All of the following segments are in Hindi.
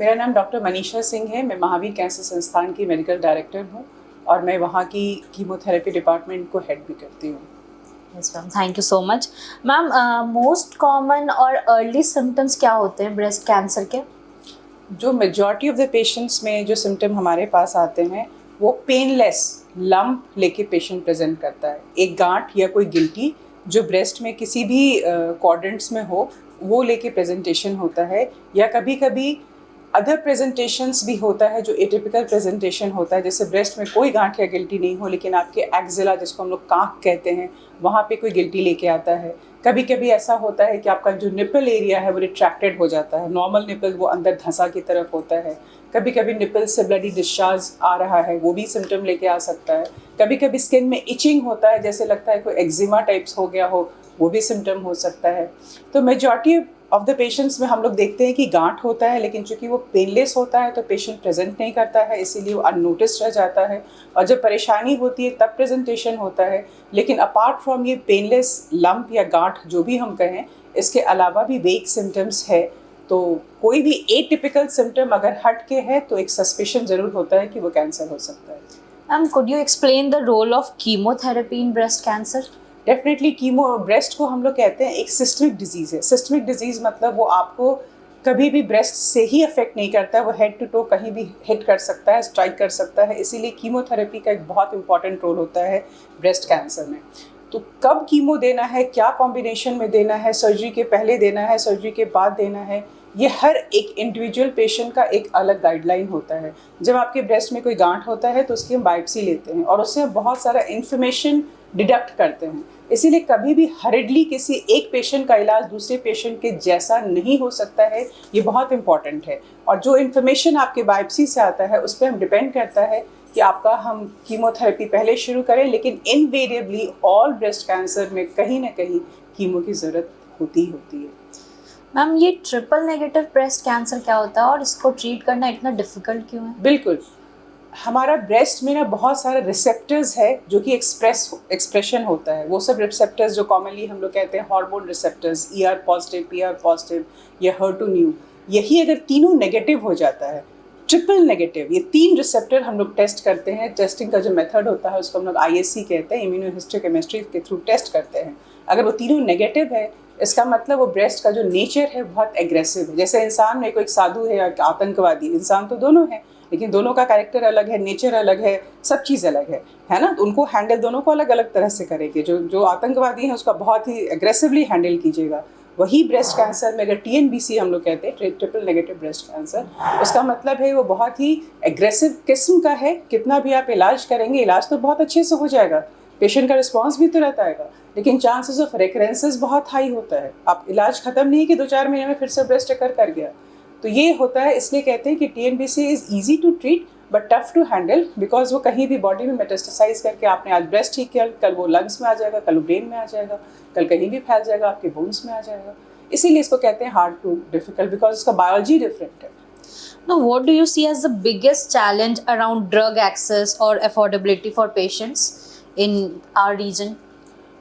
मेरा नाम डॉक्टर मनीषा सिंह है। मैं महावीर कैंसर संस्थान की मेडिकल डायरेक्टर हूँ और मैं वहाँ की कीमोथेरेपी डिपार्टमेंट को हेड भी करती हूँ। Yes ma'am, thank you so much. Ma'am, most common और अर्ली सिम्टम्स क्या होते हैं ब्रेस्ट कैंसर के? जो मेजॉरिटी ऑफ द पेशेंट्स में जो सिम्टम हमारे पास आते हैं वो पेनलेस लंप लेके पेशेंट प्रेजेंट करता है। एक गांठ या कोई गिल्टी जो ब्रेस्ट में किसी भी क्वाड्रेंट्स में हो वो लेके प्रेजेंटेशन होता है, या कभी कभी अदर प्रेजेंटेशंस भी होता है जो एटिपिकल प्रेजेंटेशन होता है, जैसे ब्रेस्ट में कोई गांठ या गिल्टी नहीं हो लेकिन आपके एक्जिला, जिसको हम लोग कांख कहते हैं, वहाँ पे कोई गिल्टी लेके आता है। कभी कभी ऐसा होता है कि आपका जो निपल एरिया है वो रिट्रैक्टेड हो जाता है, नॉर्मल निपल वो अंदर धंसा की तरफ होता है। कभी कभी निपल से ब्लडी डिस्चार्ज आ रहा है, वो भी सिम्टम लेके आ सकता है। कभी कभी स्किन में इचिंग होता है, जैसे लगता है कोई एक्जिमा टाइप्स हो गया हो, वो भी सिम्टम हो सकता है। तो मेजॉरिटी ऑफ द पेशेंट्स में हम लोग देखते हैं कि गांठ होता है, लेकिन चूंकि वो पेनलेस होता है तो पेशेंट प्रेजेंट नहीं करता है, इसीलिए वो अननोटिस्ड रह जाता है। और जब परेशानी होती है तब प्रेजेंटेशन होता है। लेकिन अपार्ट फ्रॉम ये पेनलेस लंप या गांठ जो भी हम कहें, इसके अलावा भी वेग सिम्टम्स है। तो कोई भी एटिपिकल सिम्टम अगर हट के है तो एक सस्पिशन ज़रूर होता है कि वो कैंसर हो सकता है। Ma'am, could you explain the role of chemotherapy in breast cancer? Definitely chemo, breast को हम लोग कहते हैं एक सिस्टमिक डिजीज़ है। सिस्टमिक डिजीज़ मतलब वो आपको कभी भी ब्रेस्ट से ही अफेक्ट नहीं करता है, वो हेड टू टो कहीं भी हिट कर सकता है, स्ट्राइक कर सकता है। इसीलिए कीमोथेरेपी का एक बहुत इंपॉर्टेंट रोल होता है ब्रेस्ट कैंसर में। तो कब कीमो देना है, क्या कॉम्बिनेशन में देना है, सर्जरी के पहले देना है, सर्जरी के बाद देना है, ये हर एक इंडिविजुअल पेशेंट का एक अलग गाइडलाइन होता है। जब आपके ब्रेस्ट में कोई गांठ होता है तो उसकी हम बायोप्सी लेते हैं और उससे हम बहुत सारा इन्फॉर्मेशन डिडक्ट करते हैं। इसीलिए कभी भी हरिडली किसी एक पेशेंट का इलाज दूसरे पेशेंट के जैसा नहीं हो सकता है, ये बहुत इंपॉर्टेंट है। और जो इन्फॉर्मेशन आपके बायोप्सी से आता है उस पर हम डिपेंड करता है कि आपका हम कीमोथेरेपी पहले शुरू करें, लेकिन इनवेरिएबली ऑल ब्रेस्ट कैंसर में कहीं ना कहीं कीमो की ज़रूरत होती है। मैम, ये ट्रिपल नेगेटिव ब्रेस्ट कैंसर क्या होता है और इसको ट्रीट करना इतना डिफिकल्ट क्यों है? बिल्कुल, हमारा ब्रेस्ट में ना बहुत सारे रिसेप्टर्स है जो कि एक्सप्रेशन होता है। वो सब रिसेप्टर्स जो कॉमनली हम लोग कहते हैं hormone receptors, ER positive, PR positive या HER2 न्यू, यही अगर तीनों नेगेटिव हो जाता है, ट्रिपल नेगेटिव, ये 3 रिसेप्टर हम लोग टेस्ट करते हैं। टेस्टिंग का जो मेथड होता है उसको हम लोग IHC कहते हैं, इम्यूनोहिस्टोकेमिस्ट्री के थ्रू टेस्ट करते हैं। अगर वो तीनों नेगेटिव है, इसका मतलब वो ब्रेस्ट का जो नेचर है बहुत एग्रेसिव है। जैसे इंसान में कोई एक साधु है या आतंकवादी, इंसान तो दोनों है, लेकिन दोनों का कैरेक्टर अलग है, नेचर अलग है, सब चीज़ अलग है ना। तो उनको हैंडल दोनों को अलग अलग तरह से करेंगे। जो आतंकवादी है उसका बहुत ही एग्रेसिवली हैंडल कीजिएगा। वही ब्रेस्ट कैंसर में अगर TNBC हम लोग कहते हैं, ट्रिपल नेगेटिव ब्रेस्ट कैंसर, उसका मतलब है वो बहुत ही एग्रेसिव किस्म का है। कितना भी आप इलाज करेंगे, इलाज तो बहुत अच्छे से हो जाएगा, पेशेंट का रिस्पॉन्स भी तुरंत आएगा, लेकिन चांसेस ऑफ रिकरेंसेस बहुत हाई होता है। आप इलाज खत्म नहीं कि 2-4 महीने में फिर से ब्रेस्ट अकर कर गया, तो ये होता है। इसलिए कहते हैं कि TNBC is easy to treat but tough to handle, because वो कहीं भी बॉडी में मेटास्टेसाइज करके आपने आज ब्रेस्ट ठीक किया, कल वो लंग्स में आ जाएगा, कल वो ब्रेन में आ जाएगा, कल कहीं भी फैल जाएगा, आपके बोन्स में आ जाएगा। इसीलिए इसको कहते हैं हार्ड टू डिफिकल्ट, बिकॉज इसका बायोलॉजी डिफरेंट है। Now, what do you see as the biggest challenge around drug access or affordability for patients in our region?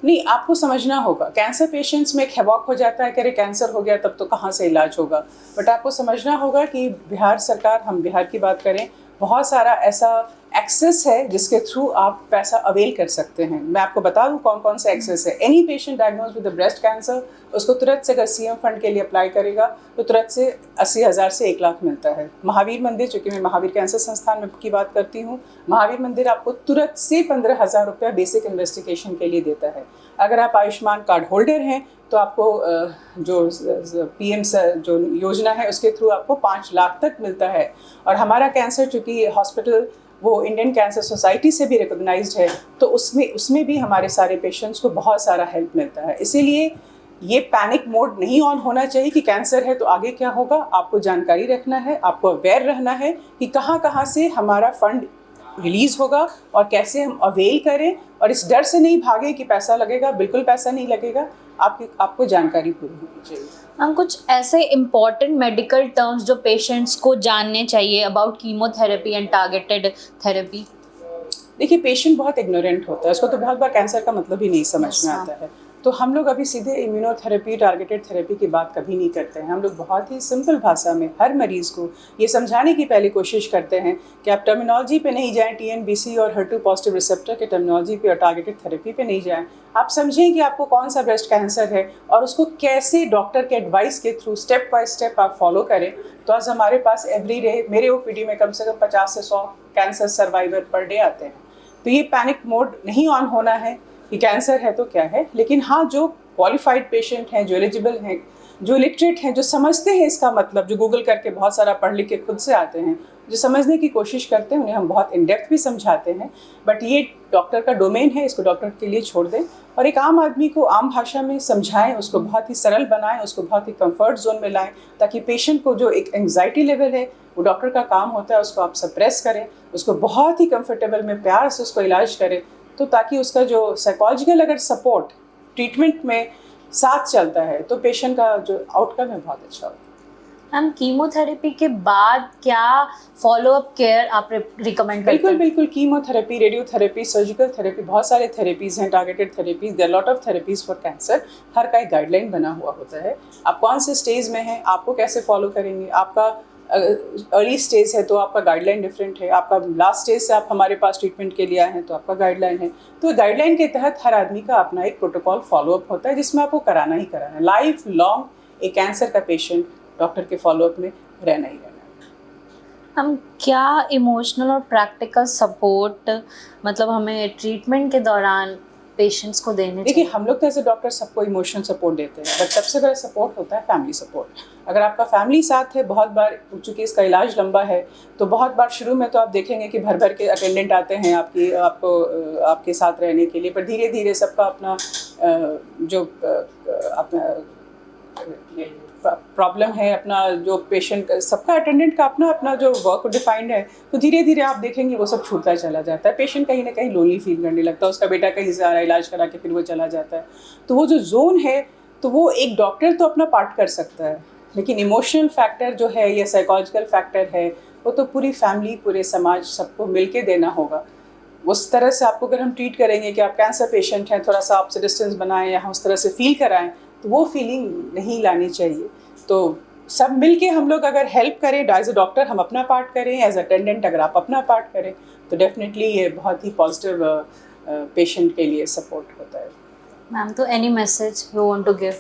नहीं, आपको समझना होगा, कैंसर पेशेंट्स में एक हैवॉक हो जाता है कि अरे कैंसर हो गया तब तो कहाँ से इलाज होगा। बट आपको समझना होगा कि बिहार सरकार, हम बिहार की बात करें, बहुत सारा ऐसा एक्सेस है जिसके थ्रू आप पैसा अवेल कर सकते हैं। मैं आपको बता दूं कौन कौन सा एक्सेस है। Any patient diagnose with breast cancer, उसको तुरंत से अगर CM फंड के लिए अप्लाई करेगा तो तुरंत से 80,000 से 1 लाख मिलता है। महावीर मंदिर, चूँकि मैं महावीर कैंसर संस्थान में की बात करती हूँ, महावीर मंदिर आपको तुरंत से 15,000 रुपया बेसिक इन्वेस्टिगेशन के लिए देता है। अगर आप आयुष्मान कार्ड होल्डर हैं तो आपको जो PM जो योजना है उसके थ्रू आपको 5 लाख तक मिलता है। और हमारा कैंसर, चूँकि हॉस्पिटल वो इंडियन कैंसर सोसाइटी से भी रिकॉग्नाइज्ड है, तो उसमें भी हमारे सारे पेशेंट्स को बहुत सारा हेल्प मिलता है। इसीलिए ये पैनिक मोड नहीं ऑन होना चाहिए कि कैंसर है तो आगे क्या होगा। आपको जानकारी रखना है, आपको अवेयर रहना है कि कहाँ कहाँ से हमारा फंड रिलीज़ होगा और कैसे हम अवेल करें, और इस डर से नहीं भागे कि पैसा लगेगा। बिल्कुल पैसा नहीं लगेगा, आपको जानकारी पूरी होनी चाहिए। हम कुछ ऐसे इम्पॉर्टेंट मेडिकल टर्म्स जो पेशेंट्स को जानने चाहिए about chemotherapy and targeted therapy? देखिए, पेशेंट बहुत इग्नोरेंट होता है, उसको तो बहुत बार कैंसर का मतलब ही नहीं समझ में आता है। तो हम लोग अभी सीधे इम्यूनोथेरेपी, टारगेटेड थेरेपी की बात कभी नहीं करते हैं। हम लोग बहुत ही सिंपल भाषा में हर मरीज़ को ये समझाने की पहले कोशिश करते हैं कि आप टर्मिनोलॉजी पे नहीं जाएं, TNBC और HER2 पॉजिटिव रिसेप्टर के टर्मिनोलॉजी पे और टारगेटेड थेरेपी पे नहीं जाएं। आप समझें कि आपको कौन सा ब्रेस्ट कैंसर है और उसको कैसे डॉक्टर के एडवाइस के थ्रू स्टेप बाय स्टेप आप फॉलो करें। तो आज हमारे पास एवरी डे मेरे OPD में कम से कम 50 से 100 कैंसर सर्वाइवर पर डे आते हैं। तो ये पैनिक मोड नहीं ऑन होना है कि कैंसर है तो क्या है, लेकिन हाँ, जो क्वालिफाइड पेशेंट हैं, जो एलिजिबल हैं, जो लिटरेट हैं, जो समझते हैं इसका मतलब, जो गूगल करके बहुत सारा पढ़ लिख के खुद से आते हैं, जो समझने की कोशिश करते हैं, उन्हें हम बहुत इन डेप्थ भी समझाते हैं। बट ये डॉक्टर का डोमेन है, इसको डॉक्टर के लिए छोड़ दें और एक आम आदमी को आम भाषा में समझाएं, उसको बहुत ही सरल बनाएं, उसको बहुत ही कंफर्ट जोन में लाएं, ताकि पेशेंट को जो एक एंग्जाइटी लेवल है, वो डॉक्टर का काम होता है उसको आप सप्रेस करें, उसको बहुत ही कंफर्टेबल में प्यार से उसको इलाज करें, तो ताकि उसका जो साइकोलॉजिकल अगर सपोर्ट ट्रीटमेंट में साथ चलता है तो पेशेंट का जो आउटकम है बहुत अच्छा होता है। मैम, कीमोथेरेपी के बाद क्या फॉलोअप केयर आप रिकमेंड करते हैं? बिल्कुल कीमोथेरेपी, रेडियोथेरेपी, सर्जिकल थेरेपी, बहुत सारे थेरेपीज़ हैं, targeted therapies, there lot of therapies for cancer. हर का एक गाइडलाइन बना हुआ होता है। आप कौन से स्टेज में हैं, आपको कैसे फॉलो करेंगे। आपका अर्ली स्टेज है तो आपका गाइडलाइन डिफरेंट है, आपका लास्ट स्टेज से आप हमारे पास ट्रीटमेंट के लिए आए हैं तो आपका गाइडलाइन है। तो गाइडलाइन के तहत हर आदमी का अपना एक प्रोटोकॉल फॉलोअप होता है, जिसमें आपको कराना ही कराना है। लाइफ लॉन्ग एक कैंसर का पेशेंट डॉक्टर के फॉलोअप में रहना ही रहना है। हम क्या इमोशनल और प्रैक्टिकल सपोर्ट मतलब हमें ट्रीटमेंट के दौरान पेशेंट्स को देने देखिए, हम लोग तो एज ए डॉक्टर सबको इमोशनल सपोर्ट देते हैं, बट सबसे बड़ा सपोर्ट होता है फैमिली सपोर्ट। अगर आपका फैमिली साथ है, बहुत बार चूँकि इसका इलाज लंबा है तो बहुत बार शुरू में तो आप देखेंगे कि भर भर के अटेंडेंट आते हैं आपके साथ रहने के लिए, पर धीरे धीरे सबका अपना जो अपना प्रॉब्लम है, अपना जो पेशेंट सबका अटेंडेंट का अपना अपना जो वर्क डिफाइंड है, तो धीरे धीरे आप देखेंगे वो सब छूटता चला जाता है। पेशेंट कहीं ना कहीं लोनली फील करने लगता है, उसका बेटा कहीं से आ रहा है, इलाज करा के फिर वो चला जाता है। तो वो जो जोन है, तो वो एक डॉक्टर तो अपना पार्ट कर सकता है, लेकिन इमोशनल फैक्टर जो है या साइकोलॉजिकल फैक्टर है, वो तो पूरी फैमिली, पूरे समाज, सबको मिल के देना होगा। उस तरह से आपको अगर हम ट्रीट करेंगे कि आप कैंसर पेशेंट हैं, थोड़ा सा आपसे डिस्टेंस बनाएं या उस तरह से फील कराएं, तो वो फीलिंग नहीं लानी चाहिए। तो सब मिलके हम लोग अगर हेल्प करें, एज ए डॉक्टर हम अपना पार्ट करें, एज अटेंडेंट अगर आप अपना पार्ट करें, तो डेफिनेटली ये बहुत ही पॉजिटिव पेशेंट के लिए सपोर्ट होता है। मैम, तो any message you want to give?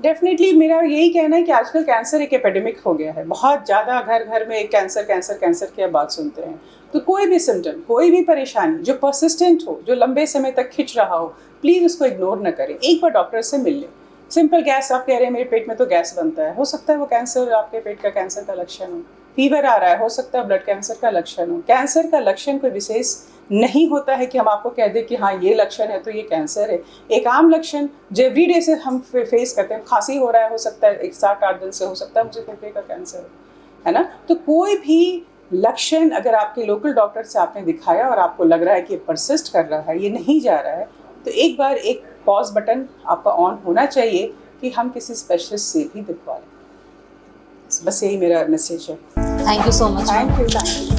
Definitely मेरा यही कहना है कि आजकल कैंसर एक एपिडेमिक हो गया है। बहुत ज़्यादा घर घर में एक कैंसर की आप बात सुनते हैं। तो कोई भी सिम्टम, कोई भी परेशानी जो परसिस्टेंट हो, जो लंबे समय तक खिंच रहा हो, प्लीज़ उसको इग्नोर न करें। एक बार डॉक्टर से मिल लें। सिंपल गैस, आप कह रहे हैं मेरे पेट में तो गैस बनता है, हो सकता है वो कैंसर, आपके पेट का कैंसर का लक्षण हो। फीवर आ रहा है, हो सकता है ब्लड कैंसर का लक्षण हो। कैंसर का लक्षण कोई विशेष नहीं होता है कि हम आपको कह दें कि हाँ ये लक्षण है तो ये कैंसर है। एक आम लक्षण जो एवरीडे से हम फेस करते हैं, खांसी हो रहा है, हो सकता है 7-8 दिन से, हो सकता है मुझे फेफड़े का कैंसर है ना। तो कोई भी लक्षण अगर आपके लोकल डॉक्टर से आपने दिखाया और आपको लग रहा है कि परसिस्ट कर रहा है, ये नहीं जा रहा है, तो एक बार एक पॉज बटन आपका ऑन होना चाहिए कि हम किसी स्पेशलिस्ट से भी दिखवा लें। बस यही मेरा मैसेज है। Thank you so much. Thank you.